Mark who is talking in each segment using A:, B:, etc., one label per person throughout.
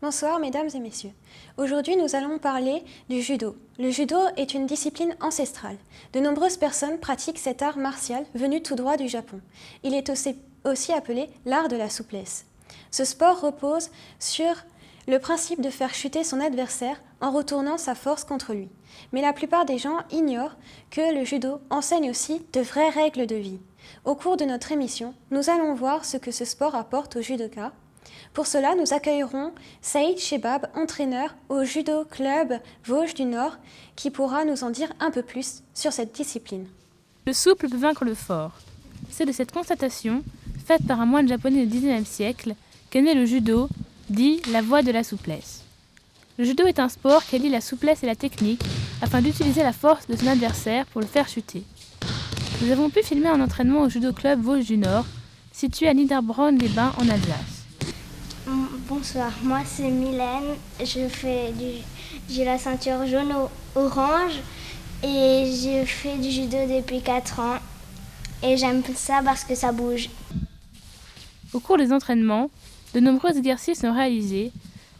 A: Bonsoir mesdames et messieurs. Aujourd'hui nous allons parler du judo. Le judo est une discipline ancestrale. De nombreuses personnes pratiquent cet art martial venu tout droit du Japon. Il est aussi appelé l'art de la souplesse. Ce sport repose sur le principe de faire chuter son adversaire en retournant sa force contre lui. Mais la plupart des gens ignorent que le judo enseigne aussi de vraies règles de vie. Au cours de notre émission, nous allons voir ce que ce sport apporte aux judokas. Pour cela, nous accueillerons Saïd Chebab, entraîneur au Judo Club Vosges du Nord, qui pourra nous en dire un peu plus sur cette discipline.
B: Le souple peut vaincre le fort. C'est de cette constatation, faite par un moine japonais du XIXe siècle, qu'est né le judo, dit la voie de la souplesse. Le judo est un sport qui allie la souplesse et la technique afin d'utiliser la force de son adversaire pour le faire chuter. Nous avons pu filmer un entraînement au Judo Club Vosges du Nord, situé à Niederbronn-les-Bains en Alsace.
C: Bonsoir, moi c'est Mylène, j'ai la ceinture jaune-orange et je fais du judo depuis 4 ans et j'aime ça parce que ça bouge.
B: Au cours des entraînements, de nombreux exercices sont réalisés,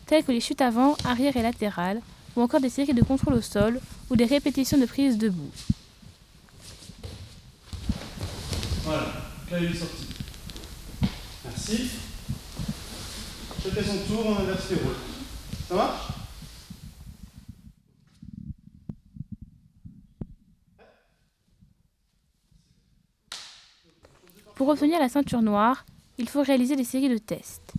B: tels que les chutes avant, arrière et latérales, ou encore des séries de contrôle au sol ou des répétitions de prise debout.
D: Voilà, là il est sorti. Merci. Chacun son tour, on inverse les rôles. Ça marche ?
B: Pour obtenir la ceinture noire, il faut réaliser des séries de tests.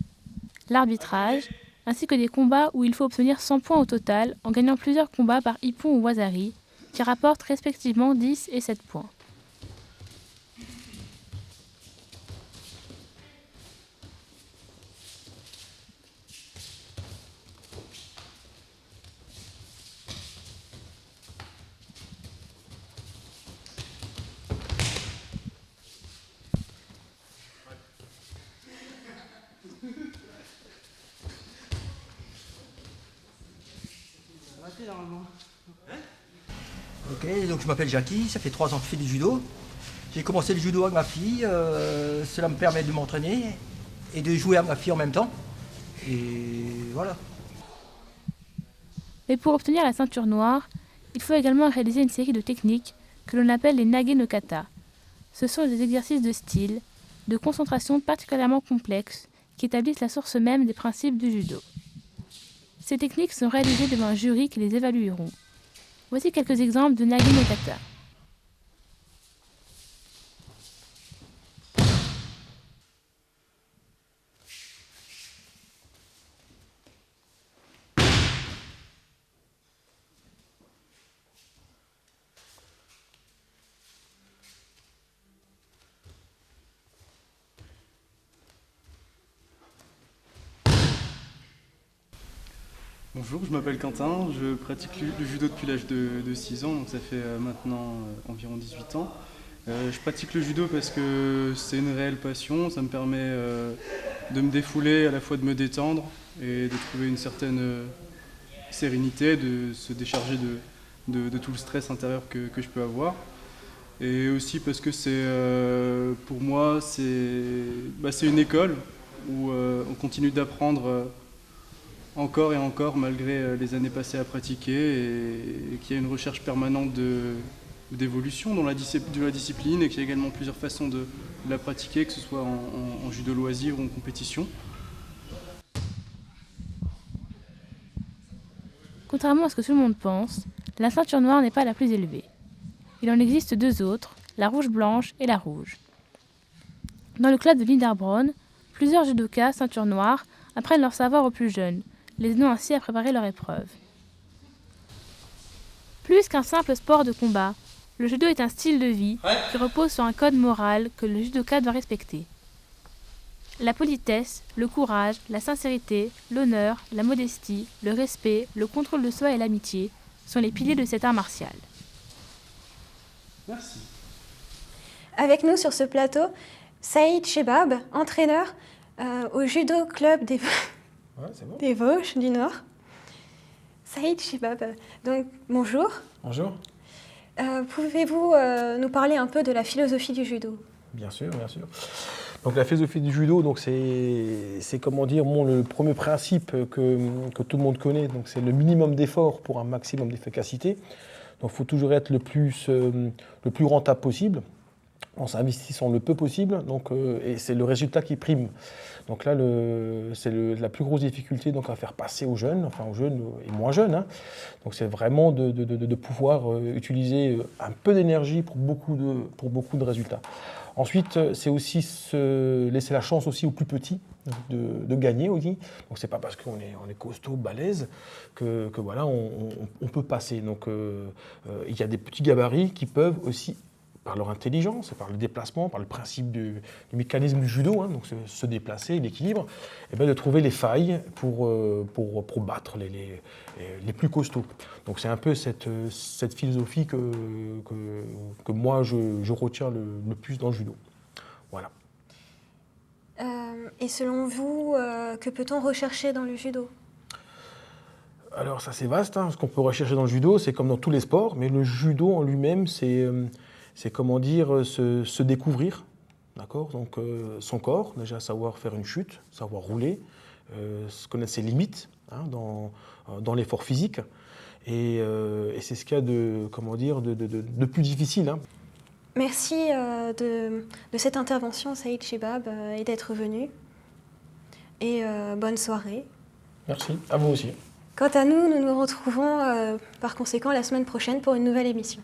B: L'arbitrage, ainsi que des combats où il faut obtenir 100 points au total en gagnant plusieurs combats par ippon ou wasari, qui rapportent respectivement 10 et 7 points.
E: Ok, donc je m'appelle Jackie, ça fait 3 ans que je fais du judo. J'ai commencé le judo avec ma fille, cela me permet de m'entraîner et de jouer avec ma fille en même temps. Et voilà.
B: Mais pour obtenir la ceinture noire, il faut également réaliser une série de techniques que l'on appelle les nage no kata. Ce sont des exercices de style, de concentration particulièrement complexes qui établissent la source même des principes du judo. Ces techniques sont réalisées devant un jury qui les évalueront. Voici quelques exemples de nage no kata.
F: Bonjour, je m'appelle Quentin, je pratique le judo depuis l'âge de 6 ans, donc ça fait maintenant environ 18 ans. Je pratique le judo parce que c'est une réelle passion, ça me permet de me défouler, à la fois de me détendre et de trouver une certaine sérénité, de se décharger de tout le stress intérieur que je peux avoir. Et aussi parce que pour moi, c'est une école où on continue d'apprendre encore et encore malgré les années passées à pratiquer et qu'il y a une recherche permanente d'évolution de la discipline et qu'il y a également plusieurs façons de la pratiquer, que ce soit en judo loisir ou en compétition.
B: Contrairement à ce que tout le monde pense, la ceinture noire n'est pas la plus élevée. Il en existe 2 autres, la rouge-blanche et la rouge. Dans le club de Niederbronn, plusieurs judokas ceinture noire apprennent leur savoir aux plus jeunes, les aidant ainsi à préparer leur épreuve. Plus qu'un simple sport de combat, le judo est un style de vie qui repose sur un code moral que le judoka doit respecter. La politesse, le courage, la sincérité, l'honneur, la modestie, le respect, le contrôle de soi et l'amitié sont les piliers de cet art martial.
D: Merci.
A: Avec nous sur ce plateau, Saïd Chebab, entraîneur au Judo Club des Vosges du Nord. Saïd Chebab, donc bonjour.
G: Bonjour.
A: Pouvez-vous nous parler un peu de la philosophie du judo ?
G: Bien sûr, bien sûr. Donc la philosophie du judo, donc c'est comment dire, le premier principe que tout le monde connaît, donc c'est le minimum d'effort pour un maximum d'efficacité. Donc il faut toujours être le plus rentable possible, en s'investissant le peu possible, donc, et c'est le résultat qui prime. Donc là, c'est la plus grosse difficulté donc, à faire passer aux jeunes et moins jeunes. Hein. Donc c'est vraiment de pouvoir utiliser un peu d'énergie pour beaucoup de résultats. Ensuite, c'est aussi laisser la chance aussi aux plus petits de gagner aussi. Donc c'est pas parce qu'on est costaud, balèze que voilà, on peut passer. Donc il y a des petits gabarits qui peuvent aussi, par leur intelligence, par le déplacement, par le principe du mécanisme du judo, hein, donc se déplacer, l'équilibre, et bien de trouver les failles pour battre les plus costauds. Donc c'est un peu cette philosophie que moi je retiens le plus dans le judo. Voilà.
A: Et selon vous, que peut-on rechercher dans le judo ?
G: Alors ça c'est vaste, hein, ce qu'on peut rechercher dans le judo, c'est comme dans tous les sports, mais le judo en lui-même, c'est comment dire, se découvrir, d'accord ? Donc son corps, déjà savoir faire une chute, savoir rouler, connaître ses limites hein, dans l'effort physique, et c'est ce qu'il y a de plus difficile. Hein.
A: Merci de cette intervention, Saïd Chebab, et d'être venu. Et bonne soirée.
G: Merci, à vous aussi.
A: Quant à nous, nous nous retrouvons par conséquent la semaine prochaine pour une nouvelle émission.